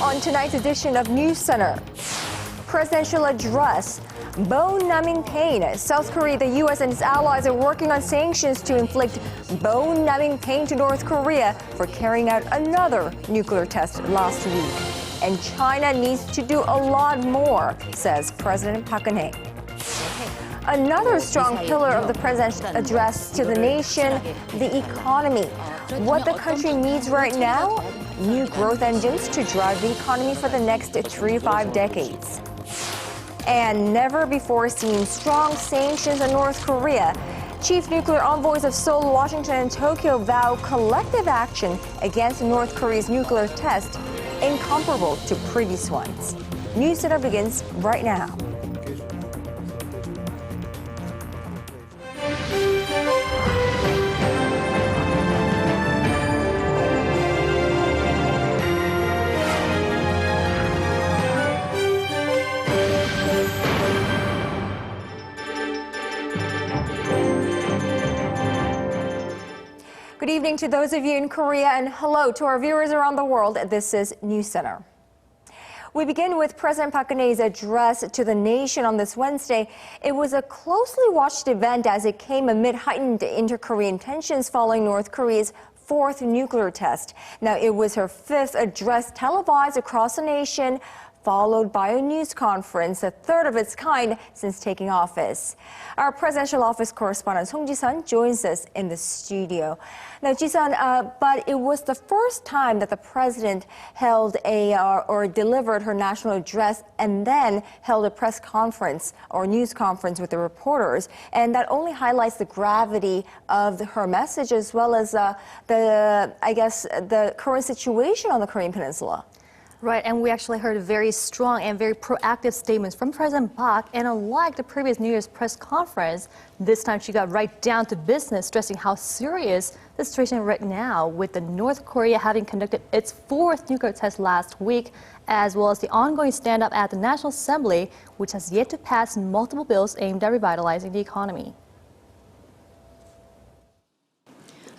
on tonight's edition of News Center. Presidential address. Bone-numbing pain. South Korea, the U.S. and its allies are working on sanctions to inflict bone-numbing pain to North Korea for carrying out another nuclear test last week. And China needs to do a lot more, says President Park Geun-hye. Another strong pillar of the president's address to the nation, the economy. What the country needs right now? New growth engines to drive the economy for the next 3 to 5 decades. And never before seen strong sanctions on North Korea. Chief nuclear envoys of Seoul, Washington, and Tokyo vow collective action against North Korea's nuclear test, incomparable to previous ones. News Center begins right now. Good evening to those of you in Korea, and hello to our viewers around the world. This is News Center. We begin with President Park Geun-hye's address to the nation on this Wednesday. It was a closely watched event as it came amid heightened inter-Korean tensions following North Korea's 4th nuclear test. Now, it was her 5th address televised across the nation, followed by a news conference, the 3rd of its kind since taking office. Our presidential office correspondent Song Ji-sun joins us in the studio. Now, Ji-sun, but it was the first time that the president held or delivered her national address and then held a press conference or news conference with the reporters, and that only highlights the gravity of her message as well as the current situation on the Korean Peninsula. Right, and we actually heard very strong and very proactive statements from President Park, and unlike the previous New Year's press conference, this time she got right down to business, stressing how serious the situation right now with the North Korea having conducted its 4th nuclear test last week, as well as the ongoing stand-up at the National Assembly, which has yet to pass multiple bills aimed at revitalizing the economy.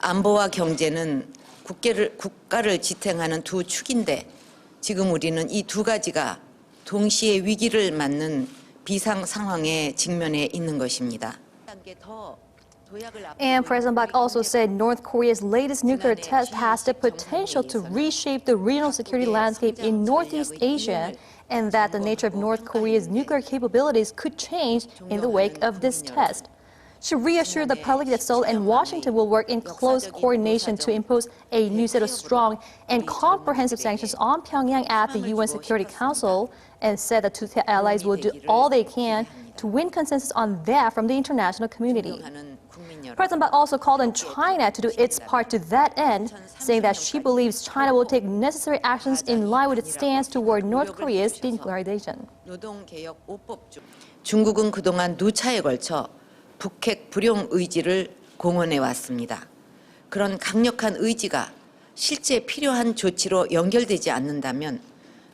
안보와 경제는 국가를 지탱하는 두 축인데 지금 우리는 이 두 가지가 동시에 위기를 맞는 비상 상황에 직면해 있는 것입니다. And President Park also said North Korea's latest nuclear test has the potential to reshape the regional security landscape in Northeast Asia, and that the nature of North Korea's nuclear capabilities could change in the wake of this test. She reassured the public that Seoul and Washington will work in close coordination to impose a new set of strong and comprehensive sanctions on Pyongyang at the UN Security Council, and said that two allies will do all they can to win consensus on that from the international community. President Park also called on China to do its part to that end, saying that she believes China will take necessary actions in line with its stance toward North Korea's denuclearization. 중국은 그동안 누차에 걸쳐 북핵 불용 의지를 공언해 왔습니다. 그런 강력한 의지가 실제 필요한 조치로 연결되지 않는다면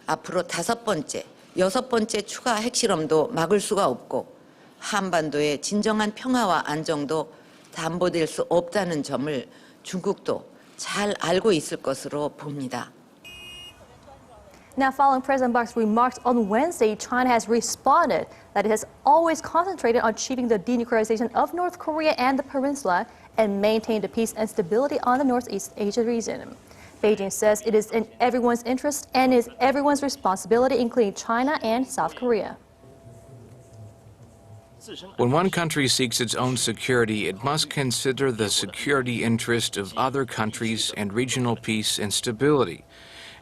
앞으로 5번째, 6번째 추가 핵실험도 막을 수가 없고 한반도의 진정한 평화와 안정도 담보될 수 없다는 점을 중국도 잘 알고 있을 것으로 봅니다. Now, following President Park's remarks on Wednesday, China has responded that it has always concentrated on achieving the denuclearization of North Korea and the peninsula and maintain the peace and stability on the Northeast Asia region. Beijing says it is in everyone's interest and is everyone's responsibility, including China and South Korea. When one country seeks its own security, it must consider the security interest of other countries and regional peace and stability.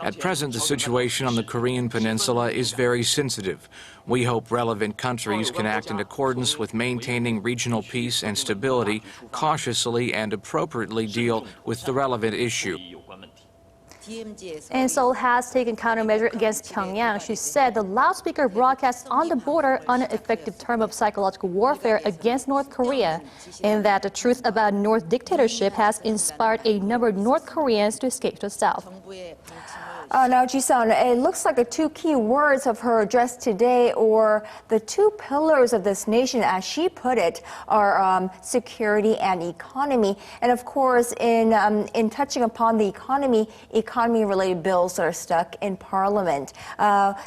At present, the situation on the Korean Peninsula is very sensitive. We hope relevant countries can act in accordance with maintaining regional peace and stability, cautiously and appropriately deal with the relevant issue. And Seoul has taken countermeasure against Pyongyang. She said the loudspeaker broadcasts on the border are an effective term of psychological warfare against North Korea, and that the truth about North dictatorship has inspired a number of North Koreans to escape to the south. Now, Ji-sun, it looks like the two key words of her address today, or the two pillars of this nation, as she put it, are security and economy. And of course, in touching upon the economy-related bills that are stuck in Parliament,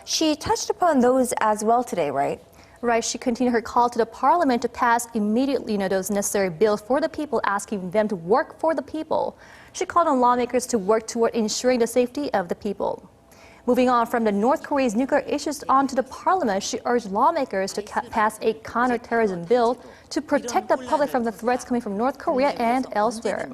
she touched upon those as well today, right? Right, she continued her call to the Parliament to pass immediately, those necessary bills for the people, asking them to work for the people. She called on lawmakers to work toward ensuring the safety of the people. Moving on from the North Korea's nuclear issues onto the Parliament, she urged lawmakers to pass a counterterrorism bill to protect the public from the threats coming from North Korea and elsewhere.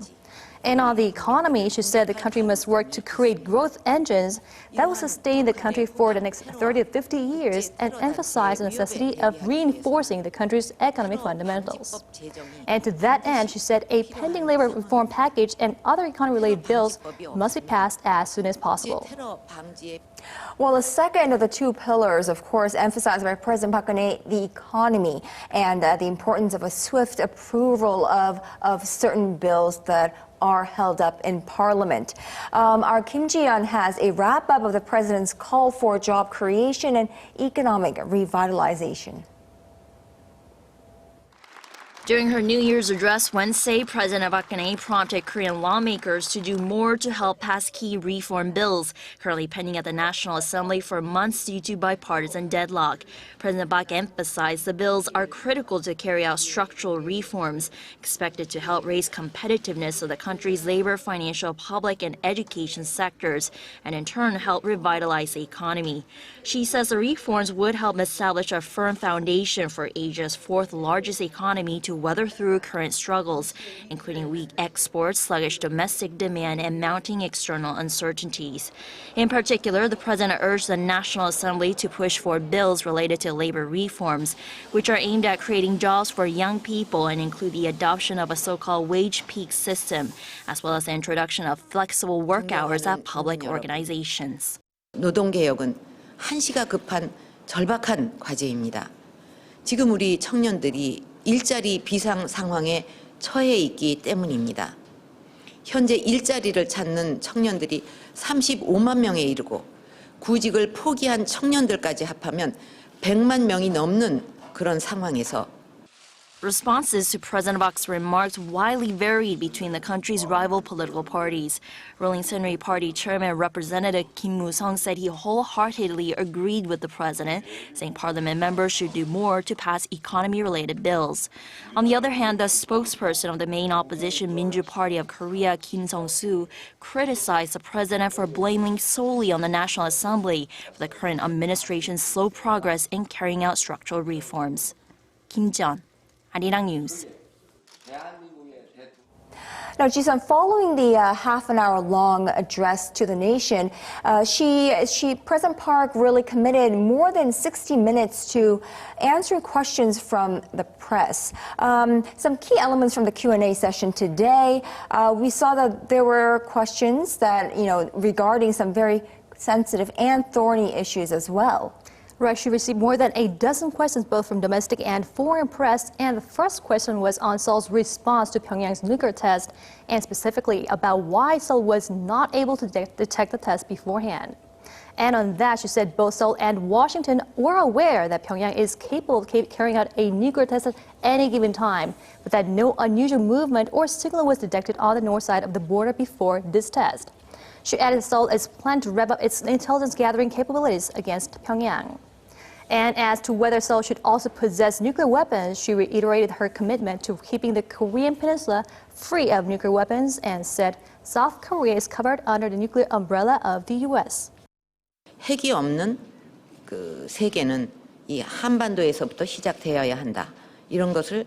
And on the economy, she said the country must work to create growth engines that will sustain the country for the next 30 to 50 years and emphasize the necessity of reinforcing the country's economic fundamentals. And to that end, she said a pending labor reform package and other economy-related bills must be passed as soon as possible. Well, the second of the two pillars, of course, emphasized by President Park Geun-hye, the economy and the importance of a swift approval of certain bills that are held up in Parliament. Our Kim Ji-yeon has a wrap-up of the president's call for job creation and economic revitalization. During her New Year's address Wednesday, President Park Geun-hye prompted Korean lawmakers to do more to help pass key reform bills, currently pending at the National Assembly for months due to bipartisan deadlock. President Park emphasized the bills are critical to carry out structural reforms, expected to help raise competitiveness of the country's labor, financial, public, and education sectors, and in turn help revitalize the economy. She says the reforms would help establish a firm foundation for Asia's fourth largest economy to weather through current struggles, including weak exports, sluggish domestic demand, and mounting external uncertainties. In particular, the president urged the National Assembly to push for bills related to labor reforms, which are aimed at creating jobs for young people and include the adoption of a so-called wage peak system, as well as the introduction of flexible work hours at public organizations. 노동개혁은 한시가 급한 절박한 과제입니다. 지금 우리 청년들이 일자리 비상 상황에 처해 있기 때문입니다. 현재 일자리를 찾는 청년들이 35만 명에 이르고 구직을 포기한 청년들까지 합하면 100만 명이 넘는 그런 상황에서 Responses to President Park's remarks widely varied between the country's rival political parties. Ruling Saenuri Party Chairman Representative Kim Moo-sung said he wholeheartedly agreed with the president, saying parliament members should do more to pass economy-related bills. On the other hand, the spokesperson of the main opposition Minju Party of Korea, Kim Sung-soo, criticized the president for blaming solely on the National Assembly for the current administration's slow progress in carrying out structural reforms. Kim Ji-yeon, Arirang News. Now, Ji-sun, following the half-an-hour-long address to the nation, President Park really committed more than 60 minutes to answering questions from the press. Some key elements from the Q&A session today. We saw that there were questions that, regarding some very sensitive and thorny issues as well. Right, she received more than a dozen questions both from domestic and foreign press, and the first question was on Seoul's response to Pyongyang's nuclear test, and specifically about why Seoul was not able to detect the test beforehand. And on that, she said both Seoul and Washington were aware that Pyongyang is capable of carrying out a nuclear test at any given time, but that no unusual movement or signal was detected on the north side of the border before this test. She added Seoul is planning to rev up its intelligence gathering capabilities against Pyongyang. And as to whether Seoul should also possess nuclear weapons, she reiterated her commitment to keeping the Korean peninsula free of nuclear weapons and said South Korea is covered under the nuclear umbrella of the U.S. 핵이 없는 그 세계는 이 한반도에서부터 시작되어야 한다. 이런 것을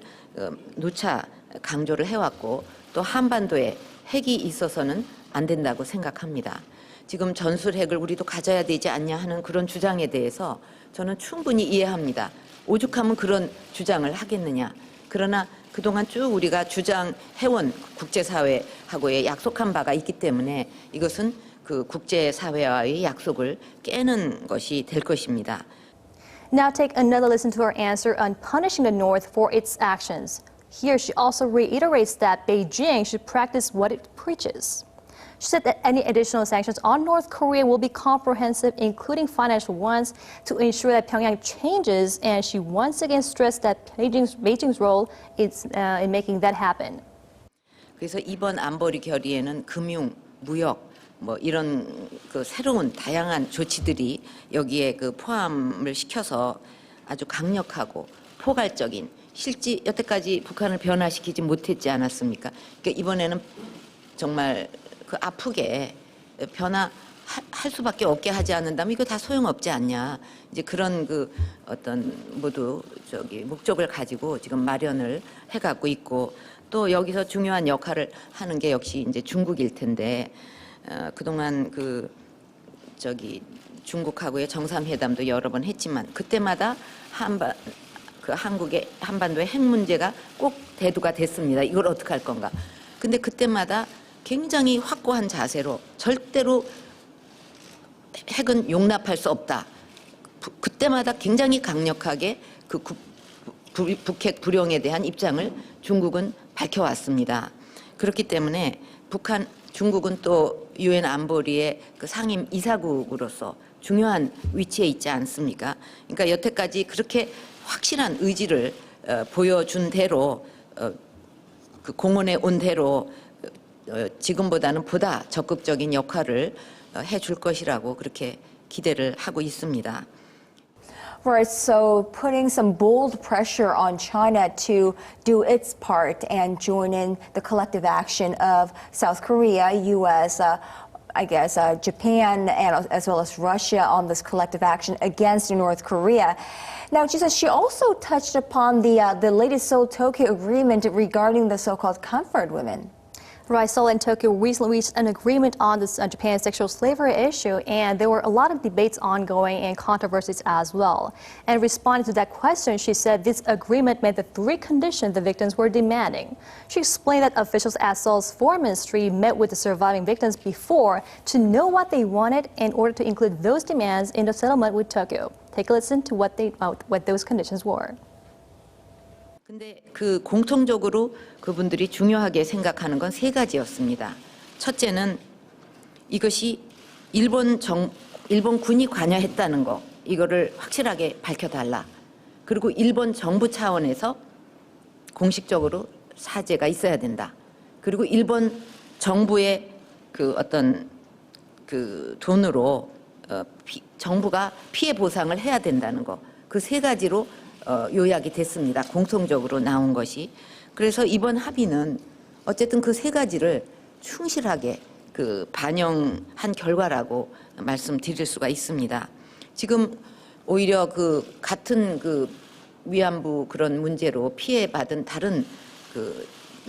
누차 강조를 해왔고 또 한반도에 핵이 있어서는 안 된다고 생각합니다. 지금 전술핵을 우리도 가져야 되지 않냐 하는 그런 주장에 대해서 저는 충분히 이해합니다. 오죽하면 그런 주장을 하겠느냐. 그러나 그동안 쭉 우리가 주장해온 국제사회하고의 약속한 바가 있기 때문에 이것은 그 국제사회와의 약속을 깨는 것이 될 것입니다. Now take another listen to her answer on punishing the North for its actions. Here she also reiterates that Beijing should practice what it preaches. She said that any additional sanctions on North Korea will be comprehensive, including financial ones, to ensure that Pyongyang changes, and she once again stressed that Beijing's role is in making that happen. 그래서 이번 안보리 결의에는 금융, 무역, 뭐 이런 그 새로운 다양한 조치들이 여기에 그 포함을 시켜서 아주 강력하고 포괄적인 실제 여태까지 북한을 변화시키지 못했지 않았습니까? 그러니까 이번에는 정말 그 아프게 변화할 수밖에 없게 하지 않는다면 이거 다 소용없지 않냐. 이제 그런 그 어떤 모두 목적을 가지고 지금 마련을 해갖고 있고 또 여기서 중요한 역할을 하는 게 역시 이제 중국일 텐데 그동안 중국하고의 정상회담도 여러 번 했지만 그때마다 한국의 한반도의 핵 문제가 꼭 대두가 됐습니다. 이걸 어떻게 할 건가. 근데 그때마다 굉장히 확고한 자세로 절대로 핵은 용납할 수 없다. 그때마다 굉장히 강력하게 그 북핵 불용에 대한 입장을 중국은 밝혀왔습니다. 그렇기 때문에 중국은 또 유엔 안보리의 그 상임 이사국으로서 중요한 위치에 있지 않습니까? 그러니까 여태까지 그렇게 확실한 의지를 보여준 대로 그 공언해 온 대로 지금보다는 보다 적극적인 역할을 해줄 것이라고 그렇게 기대를 하고 있습니다. Right, so putting some bold pressure on China to do its part and join in the collective action of South Korea, U.S., Japan, and as well as Russia on this collective action against North Korea. Now, she also touched upon the latest Seoul-Tokyo agreement regarding the so-called comfort women. Right, Seoul and Tokyo recently reached an agreement on this Japan's sexual slavery issue, and there were a lot of debates ongoing and controversies as well. And responding to that question, she said this agreement met the 3 conditions the victims were demanding. She explained that officials at Seoul's foreign ministry met with the surviving victims before to know what they wanted in order to include those demands in the settlement with Tokyo. Take a listen to what those conditions were. 근데 그 공통적으로 그분들이 중요하게 생각하는 건 3가지였습니다. 첫째는 이것이 일본군이 관여했다는 거, 이거를 확실하게 밝혀달라. 그리고 일본 정부 차원에서 공식적으로 사죄가 있어야 된다. 그리고 일본 정부의 그 어떤 그 돈으로 정부가 피해 보상을 해야 된다는 거. 그 3가지로 요약이 됐습니다. 공통적으로 나온 것이. 그래서 이번 합의는 어쨌든 그 3가지를 충실하게 반영한 결과라고 말씀드릴 수가 있습니다. 지금 오히려 같은 위안부 그런 문제로 피해받은 다른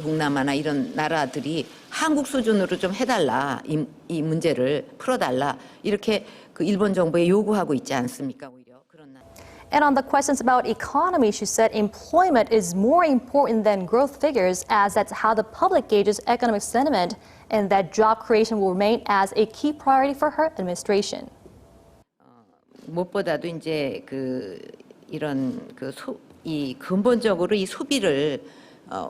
동남아나 이런 나라들이 한국 수준으로 좀 해달라, 이 문제를 풀어달라 이렇게 일본 정부에 요구하고 있지 않습니까? 오히려 그런 나라. And on the questions about economy, she said employment is more important than growth figures, as that's how the public gauges economic sentiment, and that job creation will remain as a key priority for her administration. 무엇보다도 이제 이런 근본적으로 이 소비를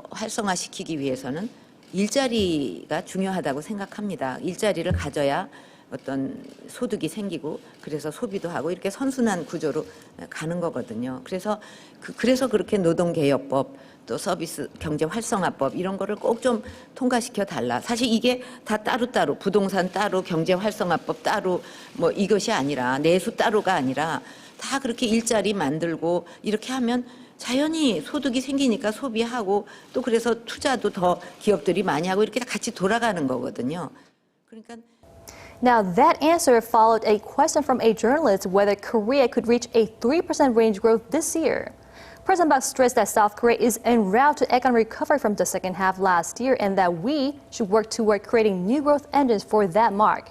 활성화시키기 위해서는 일자리가 중요하다고 생각합니다. 일자리를 가져야 어떤 소득이 생기고 그래서 소비도 하고 이렇게 선순환 구조로 가는 거거든요. 그래서 그렇게 노동개혁법 또 서비스 경제 활성화법 이런 거를 꼭 좀 통과시켜 달라. 사실 이게 다 따로따로 부동산 따로 경제 활성화법 따로 뭐 이것이 아니라 내수 따로가 아니라 다 그렇게 일자리 만들고 이렇게 하면 자연히 소득이 생기니까 소비하고 또 그래서 투자도 더 기업들이 많이 하고 이렇게 같이 돌아가는 거거든요. 그러니까 Now, that answer followed a question from a journalist whether Korea could reach a 3% range growth this year. President Park stressed that South Korea is en route to economic recovery from the second half last year and that we should work toward creating new growth engines for that mark.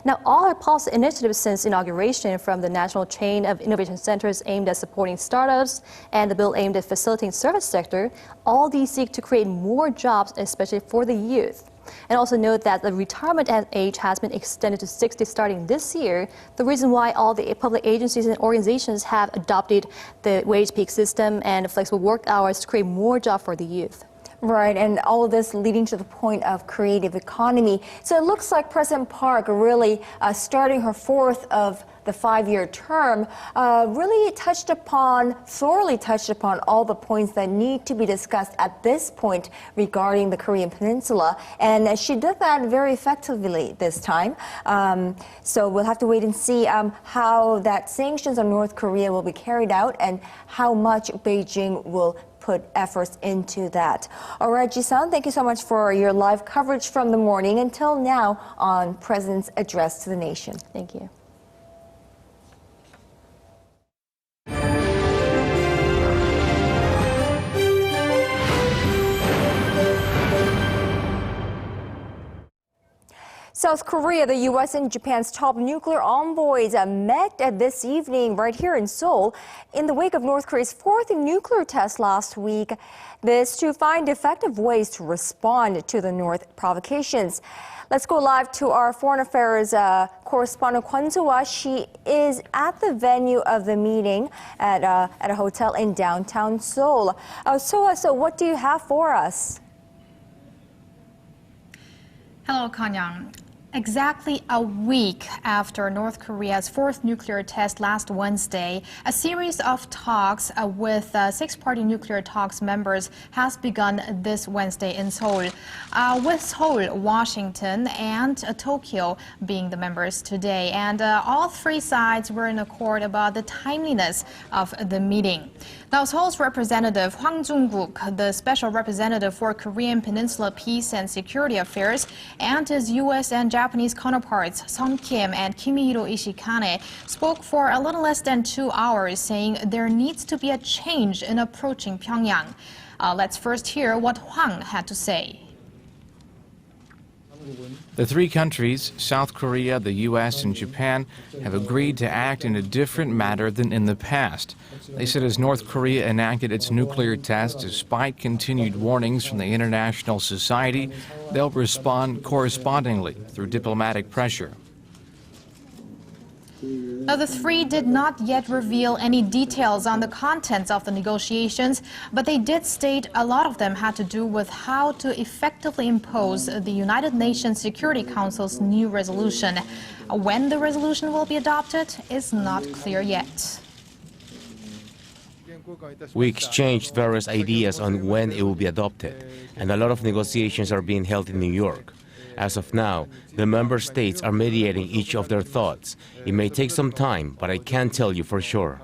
Now, all our policy initiatives since inauguration, from the national chain of innovation centers aimed at supporting startups and the bill aimed at facilitating the service sector, all these seek to create more jobs, especially for the youth. And also note that the retirement age has been extended to 60 starting this year, the reason why all the public agencies and organizations have adopted the wage peak system and flexible work hours to create more jobs for the youth. Right, and all of this leading to the point of creative economy. So it looks like President Park really starting her fourth of the 5-year term, really thoroughly touched upon all the points that need to be discussed at this point regarding the Korean Peninsula. And she did that very effectively this time. So we'll have to wait and see how that sanctions on North Korea will be carried out and how much Beijing will put efforts into that. All right, Ji-san, thank you so much for your live coverage from the morning until now on President's address to the nation. Thank you. South Korea, the U.S. and Japan's top nuclear envoys met this evening right here in Seoul in the wake of North Korea's fourth nuclear test last week. This to find effective ways to respond to the North provocations. Let's go live to our foreign affairs correspondent Kwon So-ah. She is at the venue of the meeting at a hotel in downtown Seoul. So what do you have for us? Hello, Kanyang. Exactly a week after North Korea's fourth nuclear test last Wednesday, a series of talks with six-party nuclear talks members has begun this Wednesday in Seoul, with Seoul, Washington, and Tokyo being the members today. And all three sides were in accord about the timeliness of the meeting. Now, Seoul's representative Hwang Jung-guk, the special representative for Korean Peninsula Peace and Security Affairs, and his U.S. and Japanese counterparts Sung Kim and Kimihiro Ishikane spoke for a little less than 2 hours, saying there needs to be a change in approaching Pyongyang. Let's first hear what Hwang had to say. The three countries, South Korea, the U.S., and Japan, have agreed to act in a different manner than in the past. They said as North Korea enacted its nuclear test, despite continued warnings from the international society, they'll respond correspondingly through diplomatic pressure. Now, the three did not yet reveal any details on the contents of the negotiations, but they did state a lot of them had to do with how to effectively impose the United Nations Security Council's new resolution. When the resolution will be adopted is not clear yet. We exchanged various ideas on when it will be adopted, and a lot of negotiations are being held in New York. As of now, the member states are mediating each of their thoughts. It may take some time, but I can't tell you for sure.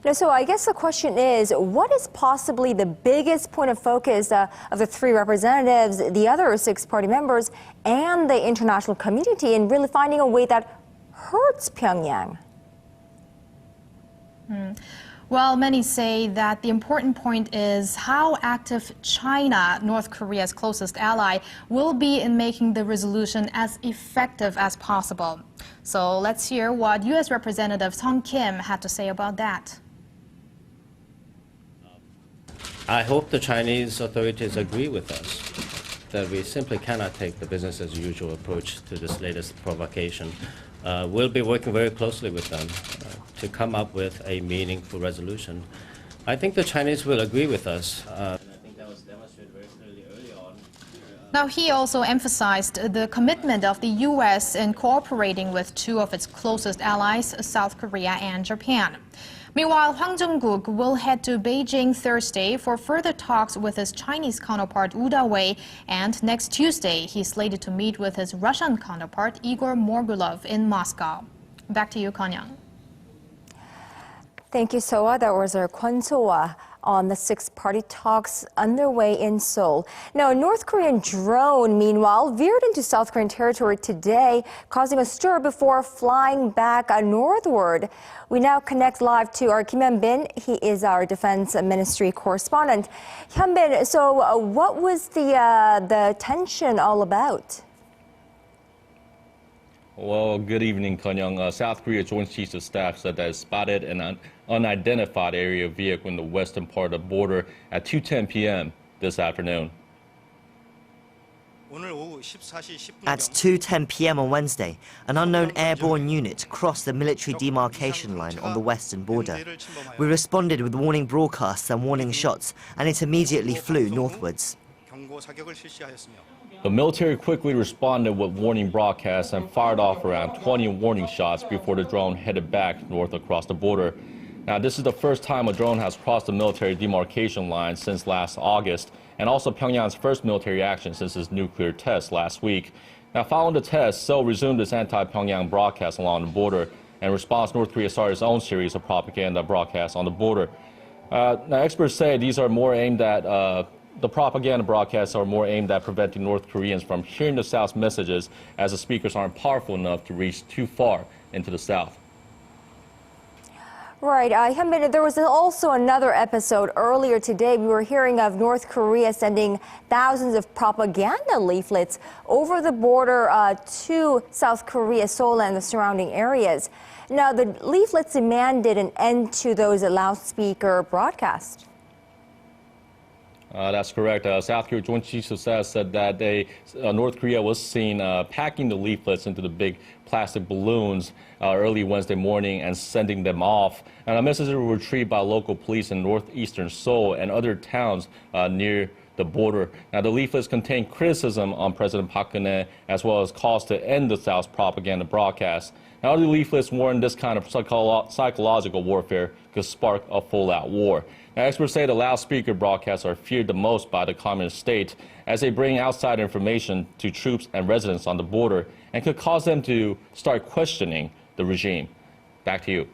Now, so I guess the question is, what is possibly the biggest point of focus of the three representatives, the other six-party members, and the international community in really finding a way that hurts Pyongyang? Well, many say that the important point is how active China, North Korea's closest ally, will be in making the resolution as effective as possible. So let's hear what U.S. Representative Sung Kim had to say about that. I hope the Chinese authorities agree with us that we simply cannot take the business as usual approach to this latest provocation. We'll be working very closely with them to come up with a meaningful resolution. I think the Chinese will agree with us. I think that was demonstrated very clearly early on. Now, he also emphasized the commitment of the U.S. in cooperating with two of its closest allies, South Korea and Japan. Meanwhile, Hwang Jung-guk will head to Beijing Thursday for further talks with his Chinese counterpart Woo Da-wei, and next Tuesday he's slated to meet with his Russian counterpart Igor Morgulov in Moscow. Back to you, Kanyang. Thank you, So-ah. That was our Kwon So-ah on the six-party talks underway in Seoul. Now, a North Korean drone, meanwhile, veered into South Korean territory today, causing a stir before flying back northward. We now connect live to our Kim Hyun-bin. He is our Defense Ministry correspondent. Hyun-bin, so what was the tension all about? Well, good evening, Kanyang. South Korea Joint Chiefs of Staff said that it spotted an unidentified area vehicle in the western part of the border at 2:10 p.m. this afternoon. At 2:10 p.m. on Wednesday, an unknown airborne unit crossed the military demarcation line on the western border. We responded with warning broadcasts and warning shots, and it immediately flew northwards. The military quickly responded with warning broadcasts and fired off around 20 warning shots before the drone headed back north across the border. Now, this is the first time a drone has crossed the military demarcation line since last August, and also Pyongyang's first military action since its nuclear test last week. Now, following the test, Seoul resumed its anti-Pyongyang broadcast along the border. In response, North Korea started its own series of propaganda broadcasts on the border. Now, experts say these are more aimed at the propaganda broadcasts are more aimed at preventing North Koreans from hearing the South's messages, as the speakers aren't powerful enough to reach too far into the South. Right. Hyunbin, there was also another episode earlier today. We were hearing of North Korea sending thousands of propaganda leaflets over the border to South Korea, Seoul, and the surrounding areas. Now, the leaflets demanded an end to those loudspeaker broadcasts. That's correct. South Korea Joint Chiefs of Staff said that North Korea was seen packing the leaflets into the big plastic balloons early Wednesday morning and sending them off. And the messages were retrieved by local police in northeastern Seoul and other towns near the border. Now, the leaflets contain criticism on President Park Geun-hye, as well as calls to end the South's propaganda broadcast. Now, other leaflets warn this kind of psychological warfare could spark a full-out war. Now, experts say the loudspeaker broadcasts are feared the most by the communist state, as they bring outside information to troops and residents on the border and could cause them to start questioning the regime. Back to you.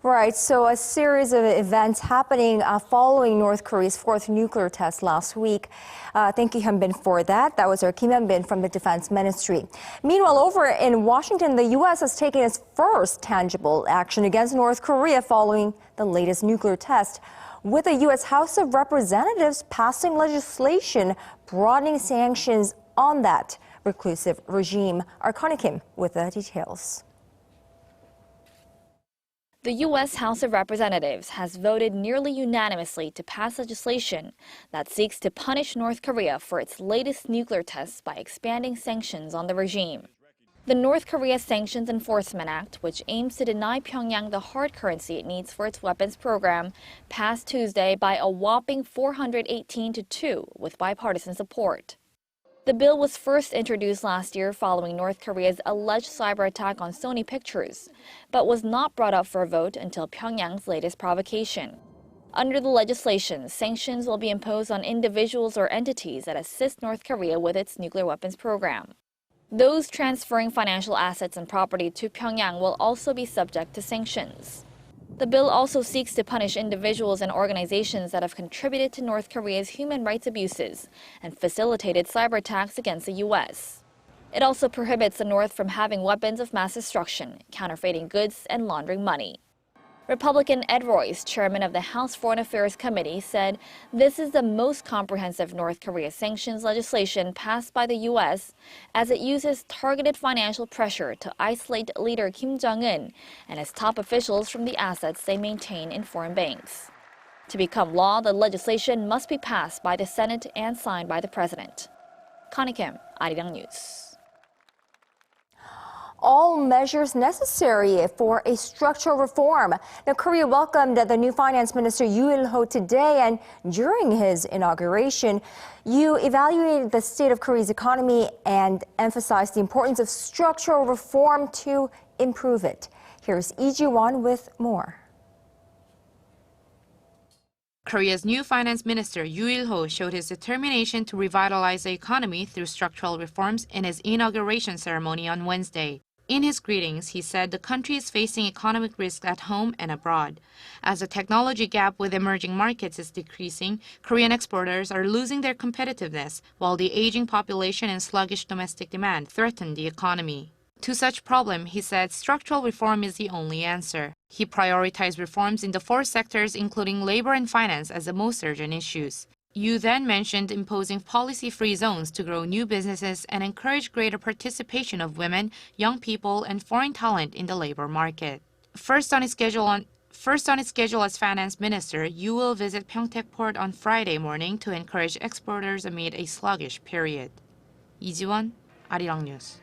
Right, so a series of events happening following North Korea's fourth nuclear test last week. Thank you, Hyunbin, for that. That was our Kim Hyunbin from the Defense Ministry. Meanwhile, over in Washington, the U.S. has taken its first tangible action against North Korea following the latest nuclear test, with the U.S. House of Representatives passing legislation broadening sanctions on that reclusive regime. Our Connie Kim with the details. The U.S. House of Representatives has voted nearly unanimously to pass legislation that seeks to punish North Korea for its latest nuclear tests by expanding sanctions on the regime. The North Korea Sanctions Enforcement Act, which aims to deny Pyongyang the hard currency it needs for its weapons program, passed Tuesday by a whopping 418-2 with bipartisan support. The bill was first introduced last year following North Korea's alleged cyber attack on Sony Pictures, but was not brought up for a vote until Pyongyang's latest provocation. Under the legislation, sanctions will be imposed on individuals or entities that assist North Korea with its nuclear weapons program. Those transferring financial assets and property to Pyongyang will also be subject to sanctions. The bill also seeks to punish individuals and organizations that have contributed to North Korea's human rights abuses and facilitated cyber attacks against the U.S. It also prohibits the North from having weapons of mass destruction, counterfeiting goods, and laundering money. Republican Ed Royce, chairman of the House Foreign Affairs Committee, said this is the most comprehensive North Korea sanctions legislation passed by the U.S. as it uses targeted financial pressure to isolate leader Kim Jong-un and his top officials from the assets they maintain in foreign banks. To become law, the legislation must be passed by the Senate and signed by the president. Connie Kim, Arirang News. All measures necessary for a structural reform. Now, Korea welcomed the new finance minister Yoo Il-ho today, and during his inauguration, Yoo evaluated the state of Korea's economy and emphasized the importance of structural reform to improve it. Here's Lee Ji-won with more. Korea's new finance minister Yoo Il-ho showed his determination to revitalize the economy through structural reforms in his inauguration ceremony on Wednesday. In his greetings, he said the country is facing economic risks at home and abroad. As the technology gap with emerging markets is decreasing, Korean exporters are losing their competitiveness, while the aging population and sluggish domestic demand threaten the economy. To such problem, he said structural reform is the only answer. He prioritized reforms in the four sectors, including labor and finance, as the most urgent issues. Yoo then mentioned imposing policy-free zones to grow new businesses and encourage greater participation of women, young people, and foreign talent in the labor market. First on his schedule First on its schedule as finance minister, Yoo will visit Pyeongtaek port on Friday morning to encourage exporters amid a sluggish period. 이지원, Arirang News.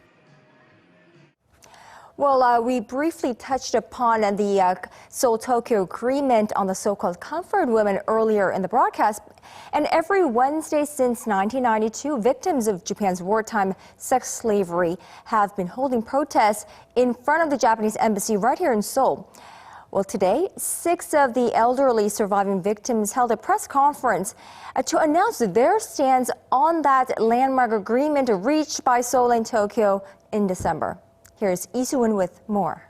Well, we briefly touched upon the Seoul-Tokyo agreement on the so-called comfort women earlier in the broadcast. And every Wednesday since 1992, victims of Japan's wartime sex slavery have been holding protests in front of the Japanese embassy right here in Seoul. Well, today, 6 of the elderly surviving victims held a press conference to announce their stance on that landmark agreement reached by Seoul and Tokyo in December. Here's Lee Soo-won with more.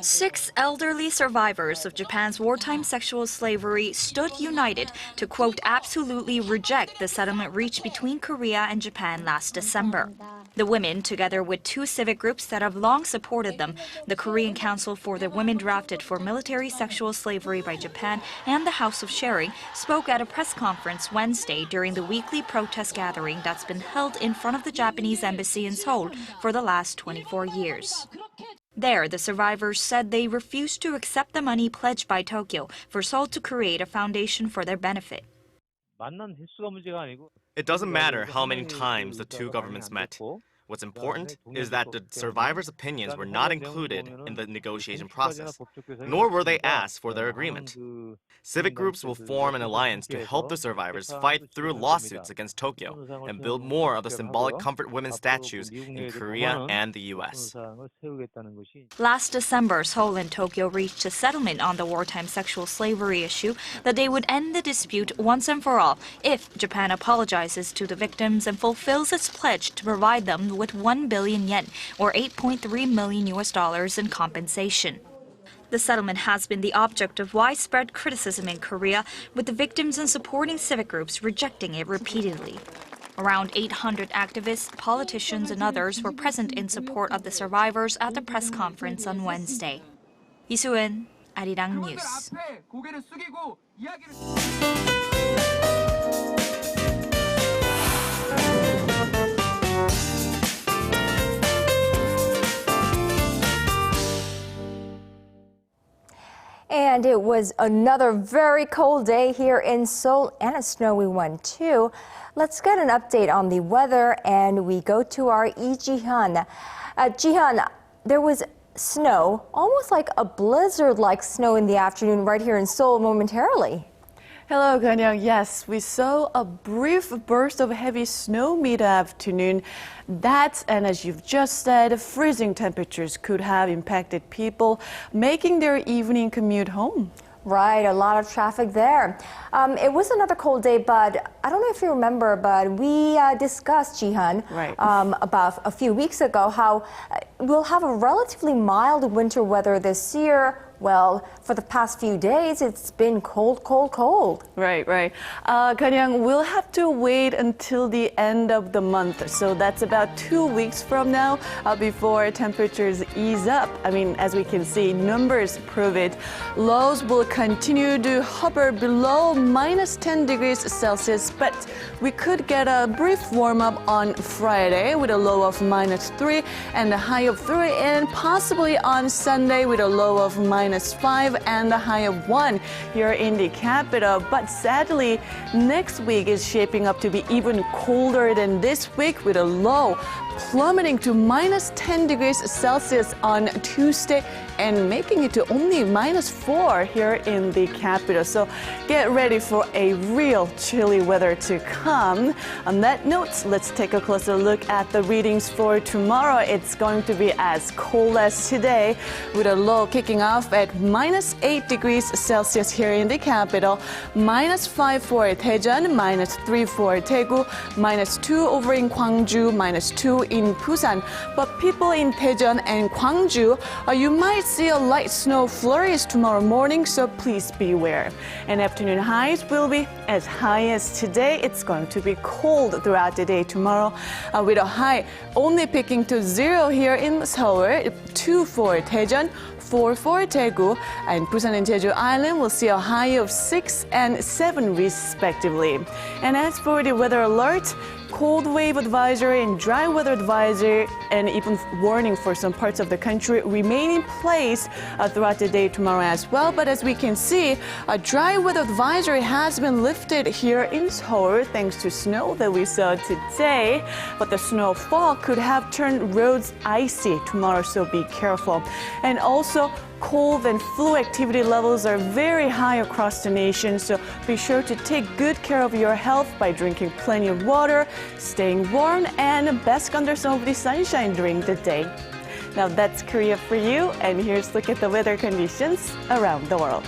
6 elderly survivors of Japan's wartime sexual slavery stood united to, quote, absolutely reject the settlement reached between Korea and Japan last December. The women, together with 2 civic groups that have long supported them, the Korean Council for the Women Drafted for Military Sexual Slavery by Japan and the House of Sharing, spoke at a press conference Wednesday during the weekly protest gathering that's been held in front of the Japanese embassy in Seoul for the last 24 years. There, the survivors said they refused to accept the money pledged by Tokyo for Seoul to create a foundation for their benefit. It doesn't matter how many times the 2 governments met. What's important is that the survivors' opinions were not included in the negotiation process, nor were they asked for their agreement. Civic groups will form an alliance to help the survivors fight through lawsuits against Tokyo and build more of the symbolic comfort women statues in Korea and the U.S. Last December, Seoul and Tokyo reached a settlement on the wartime sexual slavery issue that they would end the dispute once and for all if Japan apologizes to the victims and fulfills its pledge to provide them with 1 billion yen, or $8.3 million in compensation. The settlement has been the object of widespread criticism in Korea, with the victims and supporting civic groups rejecting it repeatedly. Around 800 activists, politicians, and others were present in support of the survivors at the press conference on Wednesday. Lee Soo-won, Arirang News. And it was another very cold day here in Seoul, and a snowy one too. Let's get an update on the weather, and we go to our Lee Ji-hyun. Ji-hyun, there was snow, almost like a blizzard-like snow in the afternoon right here in Seoul momentarily. Hello, Kanyang. Yes, we saw a brief burst of heavy snow mid-afternoon. That, and as you've just said, freezing temperatures could have impacted people making their evening commute home. Right, a lot of traffic there. It was another cold day, but I don't know if you remember, but we discussed, Ji-hyun, about a few weeks ago, how we'll have a relatively mild winter weather this year. Well, for the past few days, it's been cold, cold, cold. Right. Kanyang, we'll have to wait until the end of the month. So that's about 2 weeks from now before temperatures ease up. I mean, as we can see, numbers prove it. Lows will continue to hover below minus 10 degrees Celsius, but we could get a brief warm-up on Friday with a low of minus 3 and a high of 3, and possibly on Sunday with a low of minus 5 and a high of 1 here in the capital. But sadly, next week is shaping up to be even colder than this week, with a low plummeting to minus 10 degrees Celsius on Tuesday and making it to only minus 4 here in the capital. So get ready for a real chilly weather to come. On that note, let's take a closer look at the readings for tomorrow. It's going to be as cold as today, with a low kicking off at minus 8 degrees Celsius here in the capital, minus 5 for Daejeon, minus 3 for Daegu, minus 2 over in Gwangju, minus 2 in Busan. But people in Daejeon and Gwangju, you might see a light snow flurries tomorrow morning, so please beware. And afternoon highs will be as high as today. It's going to be cold throughout the day tomorrow, with a high only peaking to 0 here in Seoul, 2 for Daejeon, 4 for Daegu, and Busan and Jeju Island will see a high of 6 and 7 respectively. And as for the weather alert, cold wave advisory and dry weather advisory and even warning for some parts of the country remain in place throughout the day tomorrow as well. But as we can see, a dry weather advisory has been lifted here in Seoul thanks to snow that we saw today. But the snowfall could have turned roads icy tomorrow, so be careful. And also, cold and flu activity levels are very high across the nation, so be sure to take good care of your health by drinking plenty of water, staying warm, and bask under some of the sunshine during the day. Now that's Korea for you, and here's a look at the weather conditions around the world.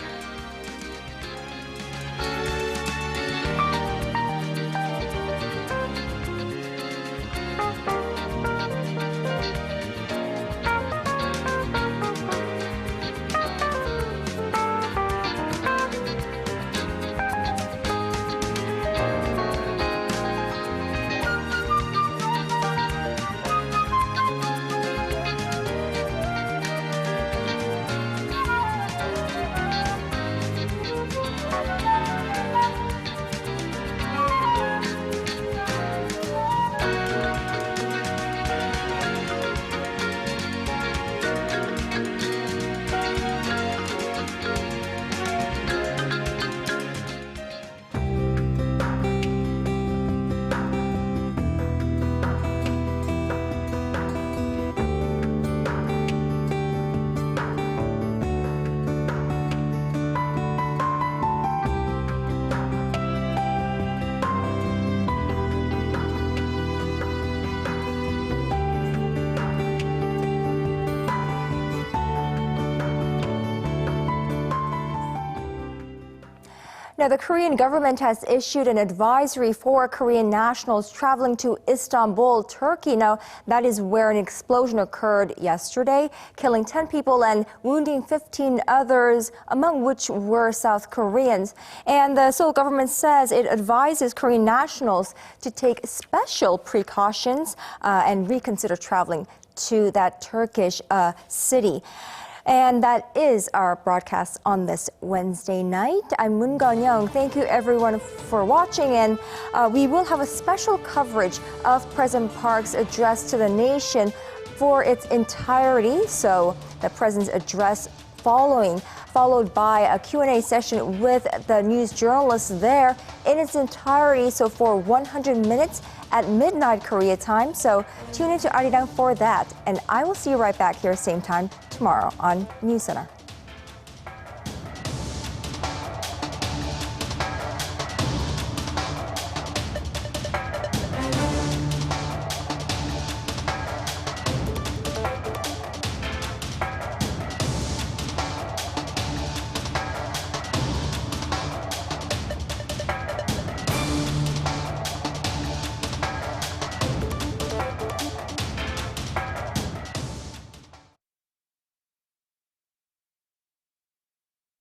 Now, the Korean government has issued an advisory for Korean nationals traveling to Istanbul, Turkey. Now, that is where an explosion occurred yesterday, killing 10 people and wounding 15 others, among which were South Koreans. And the Seoul government says it advises Korean nationals to take special precautions and reconsider traveling to that Turkish city. And that is our broadcast on this Wednesday night. I'm Moon Gun-young. Thank you everyone for watching, and we will have a special coverage of President Park's address to the nation for its entirety. So the president's address followed by a Q&A session with the news journalists there in its entirety. So for 100 minutes at midnight Korea time. So tune into Arirang for that. And I will see you right back here same time tomorrow on NewsCenter.